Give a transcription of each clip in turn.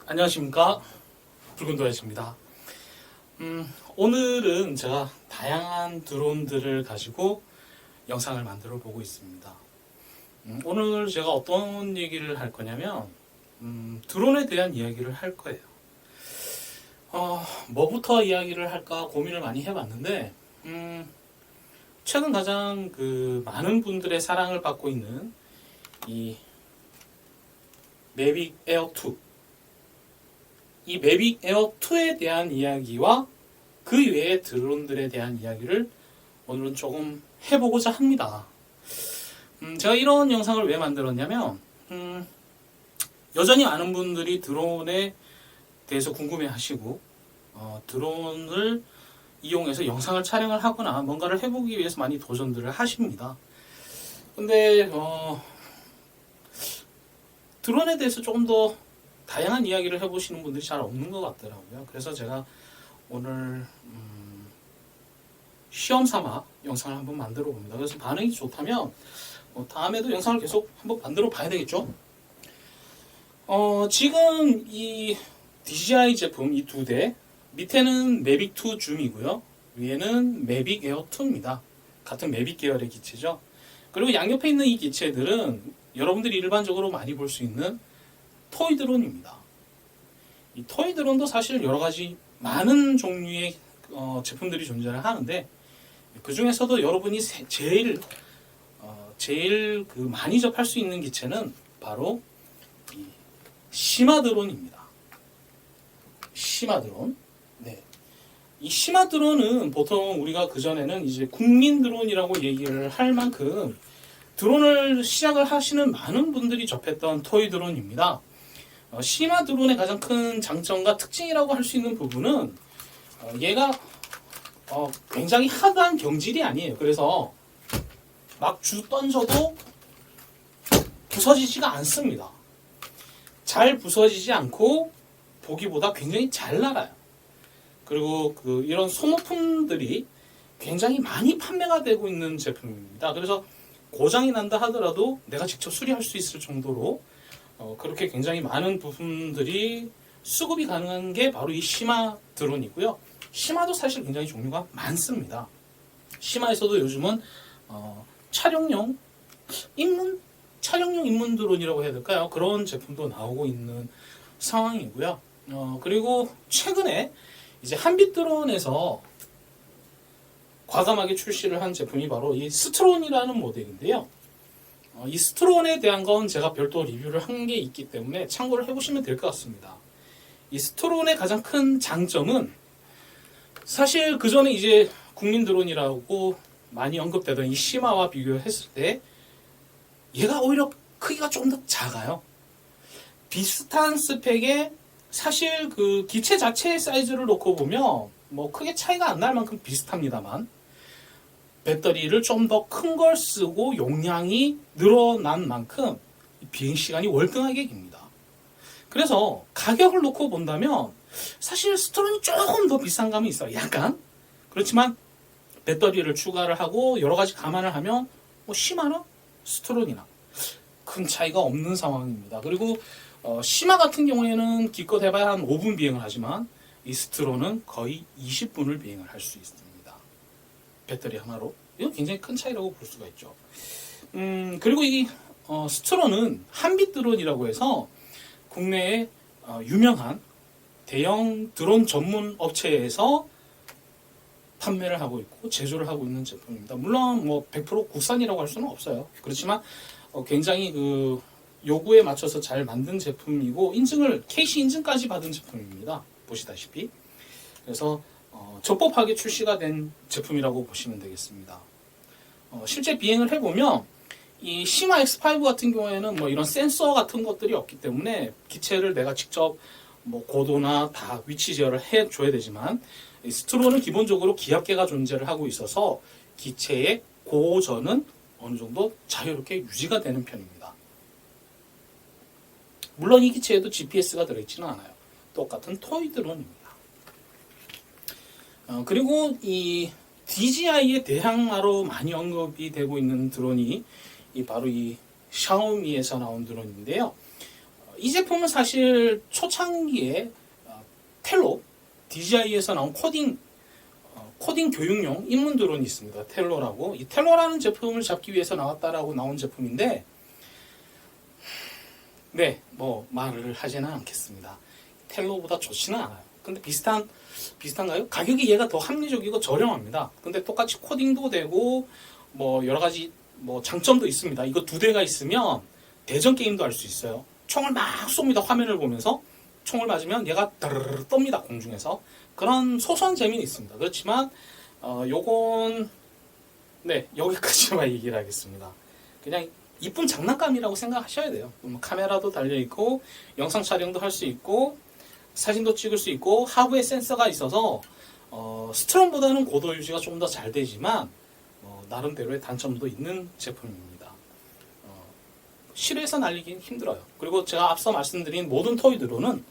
안녕하십니까, 붉은도야지입니다. 오늘은 제가 다양한 드론들을 가지고 영상을 만들어 보고 있습니다. 오늘 제가 어떤 얘기를 할 거냐면 드론에 대한 이야기를 할 거예요. 뭐부터 이야기를 할까 고민을 많이 해봤는데 최근 가장 많은 분들의 사랑을 받고 있는 이 매빅 에어 2, 이 매빅 에어 2에 대한 이야기와 그 외의 드론들에 대한 이야기를 오늘은 조금 해보고자 합니다. 제가 이런 영상을 왜 만들었냐면 여전히 많은 분들이 드론에 대해서 궁금해하시고 드론을 이용해서 영상을 촬영을 하거나 뭔가를 해보기 위해서 많이 도전들을 하십니다. 근데 드론에 대해서 조금 더 다양한 이야기를 해보시는 분들이 잘 없는 것 같더라고요. 그래서 제가 오늘 시험 삼아 영상을 한번 만들어 봅니다. 그래서 반응이 좋다면 다음에도 영상을 계속 한번 만들어 봐야 되겠죠. 지금 이 DJI 제품 이 두 대, 밑에는 매빅 2 줌이고요, 위에는 매빅 에어 2입니다. 같은 매빅 계열의 기체죠. 그리고 양옆에 있는 이 기체들은 여러분들이 일반적으로 많이 볼 수 있는 토이 드론입니다. 이 토이 드론도 사실 여러 가지 많은 종류의 제품들이 존재를 하는데, 그 중에서도 여러분이 제일 많이 접할 수 있는 기체는 바로 이 시마 드론입니다. 시마 드론. 네. 이 시마 드론은 보통 우리가 그전에는 이제 국민 드론이라고 얘기를 할 만큼 드론을 시작을 하시는 많은 분들이 접했던 토이 드론입니다. 시마 드론의 가장 큰 장점과 특징이라고 할 수 있는 부분은 얘가 굉장히 하드한 경질이 아니에요. 그래서 막 주 던져도 부서지지가 않습니다. 잘 부서지지 않고 보기보다 굉장히 잘 날아요. 그리고 이런 소모품들이 굉장히 많이 판매가 되고 있는 제품입니다. 그래서 고장이 난다 하더라도 내가 직접 수리할 수 있을 정도로 그렇게 굉장히 많은 부품들이 수급이 가능한 게 바로 이 시마 드론이고요. 시마도 사실 굉장히 종류가 많습니다. 시마에서도 요즘은 촬영용 입문 드론이라고 해야 될까요? 그런 제품도 나오고 있는 상황이고요. 그리고 최근에 이제 한빛 드론에서 과감하게 출시를 한 제품이 바로 이 스트론이라는 모델인데요. 이 스트론에 대한 건 제가 별도 리뷰를 한 게 있기 때문에 참고를 해보시면 될 것 같습니다. 이 스트론의 가장 큰 장점은 사실 그 전에 이제 국민 드론이라고 많이 언급되던 이 시마와 비교했을 때 얘가 오히려 크기가 조금 더 작아요. 비슷한 스펙에 사실 기체 자체의 사이즈를 놓고 보면 뭐 크게 차이가 안 날 만큼 비슷합니다만, 배터리를 좀 더 큰 걸 쓰고 용량이 늘어난 만큼 비행시간이 월등하게 깁니다. 그래서 가격을 놓고 본다면 사실 스트론이 조금 더 비싼 감이 있어요. 약간. 그렇지만 배터리를 추가를 하고 여러 가지 감안을 하면 뭐 시마나 스트론이나 큰 차이가 없는 상황입니다. 그리고 시마 같은 경우에는 기껏 해봐야 한 5분 비행을 하지만 이 스트론은 거의 20분을 비행을 할 수 있습니다. 배터리 하나로. 이건 굉장히 큰 차이라고 볼 수가 있죠. 그리고 이 스트론은 한빛 드론이라고 해서 국내에 유명한 대형 드론 전문 업체에서 판매를 하고 있고 제조를 하고 있는 제품입니다. 물론 뭐 100% 국산이라고 할 수는 없어요. 그렇지만 굉장히 요구에 맞춰서 잘 만든 제품이고 KC 인증까지 받은 제품입니다. 보시다시피. 그래서 적법하게 출시가 된 제품이라고 보시면 되겠습니다. 실제 비행을 해보면 이 시마 X5 같은 경우에는 뭐 이런 센서 같은 것들이 없기 때문에 기체를 내가 직접 뭐 고도나 다 위치 제어를 해줘야 되지만, 이 스트론은 기본적으로 기압계가 존재를 하고 있어서 기체의 고전은 어느 정도 자유롭게 유지가 되는 편입니다. 물론 이 기체에도 GPS가 들어있지는 않아요. 똑같은 토이 드론입니다. 그리고 이 DJI의 대항마로 많이 언급이 되고 있는 드론이 바로 이 샤오미에서 나온 드론인데요. 이 제품은 사실 초창기에 텔로, DJI에서 나온 코딩 교육용 입문 드론이 있습니다. 텔로라고. 이 텔로라는 제품을 잡기 위해서 나왔다라고 나온 제품인데, 네, 뭐 말을 하지는 않겠습니다. 텔로보다 좋지는 않아요. 근데 비슷한가요? 가격이 얘가 더 합리적이고 저렴합니다. 근데 똑같이 코딩도 되고 뭐 여러 가지 뭐 장점도 있습니다. 이거 두 대가 있으면 대전 게임도 할 수 있어요. 총을 막 쏩니다. 화면을 보면서 총을 맞으면 얘가 따르르 떱니다. 공중에서. 그런 소소한 재미는 있습니다. 그렇지만 요건 네, 여기까지만 얘기를 하겠습니다. 그냥 이쁜 장난감이라고 생각하셔야 돼요. 카메라도 달려있고 영상 촬영도 할 수 있고 사진도 찍을 수 있고 하부에 센서가 있어서 스트롬보다는 고도 유지가 좀 더 잘 되지만 나름대로의 단점도 있는 제품입니다. 실외에서 날리긴 힘들어요. 그리고 제가 앞서 말씀드린 모든 토이 드론은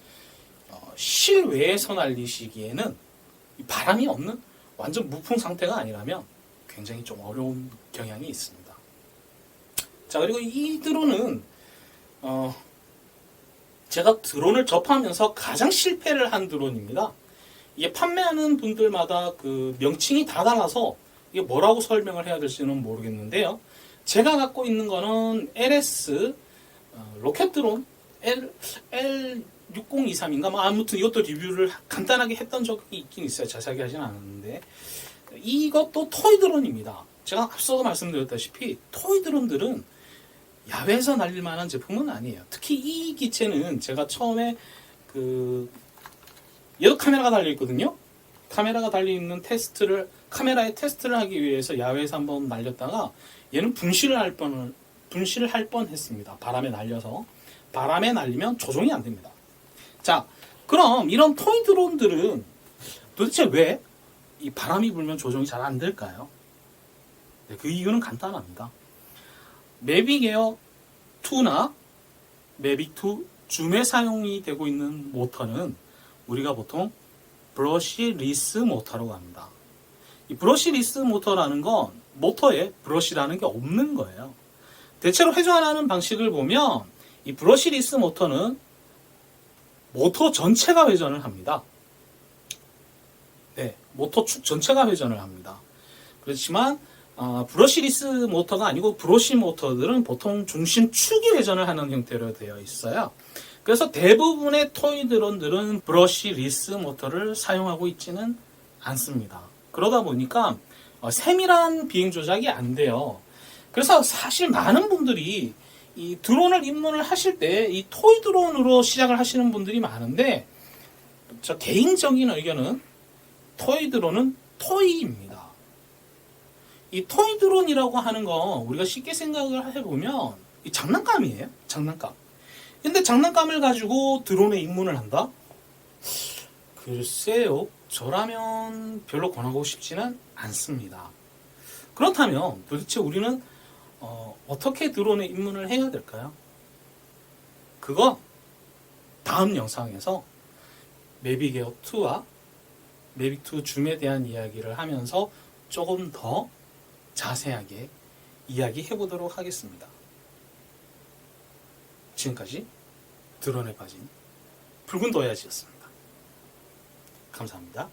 실외에서 날리시기에는 바람이 없는 완전 무풍 상태가 아니라면 굉장히 좀 어려운 경향이 있습니다. 자, 그리고 이 드론은 제가 드론을 접하면서 가장 실패를 한 드론입니다. 이게 판매하는 분들마다 그 명칭이 다 달라서 이게 뭐라고 설명을 해야 될지는 모르겠는데요. 제가 갖고 있는 거는 LS 로켓 드론 L6023인가 뭐 아무튼 이것도 리뷰를 간단하게 했던 적이 있긴 있어요. 자세하게 하진 않았는데 이것도 토이 드론입니다. 제가 앞서도 말씀드렸다시피 토이 드론들은 야외에서 날릴 만한 제품은 아니에요. 특히 이 기체는 제가 처음에 얘도 카메라가 달려 있거든요. 카메라가 달려 있는 카메라에 테스트를 하기 위해서 야외에서 한번 날렸다가 얘는 분실을 할 뻔했습니다. 바람에 날려서. 바람에 날리면 조종이 안 됩니다. 자, 그럼 이런 토이 드론들은 도대체 왜 이 바람이 불면 조종이 잘 안 될까요? 네, 그 이유는 간단합니다. 매빅 에어 2나 매빅 2 줌에 사용이 되고 있는 모터는 우리가 보통 브러시리스 모터라고 합니다. 이 브러시리스 모터라는 건 모터에 브러시라는 게 없는 거예요. 대체로 회전하는 방식을 보면 이 브러시리스 모터는 모터 전체가 회전을 합니다. 네, 모터 축 전체가 회전을 합니다. 그렇지만 브러시리스 모터가 아니고 브러시 모터들은 보통 중심 축이 회전을 하는 형태로 되어 있어요. 그래서 대부분의 토이 드론들은 브러시리스 모터를 사용하고 있지는 않습니다. 그러다 보니까 세밀한 비행 조작이 안 돼요. 그래서 사실 많은 분들이 이 드론을 입문을 하실 때 이 토이 드론으로 시작을 하시는 분들이 많은데 저 개인적인 의견은 토이 드론은 토이입니다. 이 토이 드론이라고 하는 거 우리가 쉽게 생각을 해보면 이 장난감이에요. 장난감. 근데 장난감을 가지고 드론에 입문을 한다? 글쎄요. 저라면 별로 권하고 싶지는 않습니다. 그렇다면 도대체 우리는 어떻게 드론에 입문을 해야 될까요? 그거 다음 영상에서 매빅 에어 2와 매빅 2 줌에 대한 이야기를 하면서 조금 더 자세하게 이야기해 보도록 하겠습니다. 지금까지 드론에 빠진 붉은 도야지였습니다. 감사합니다.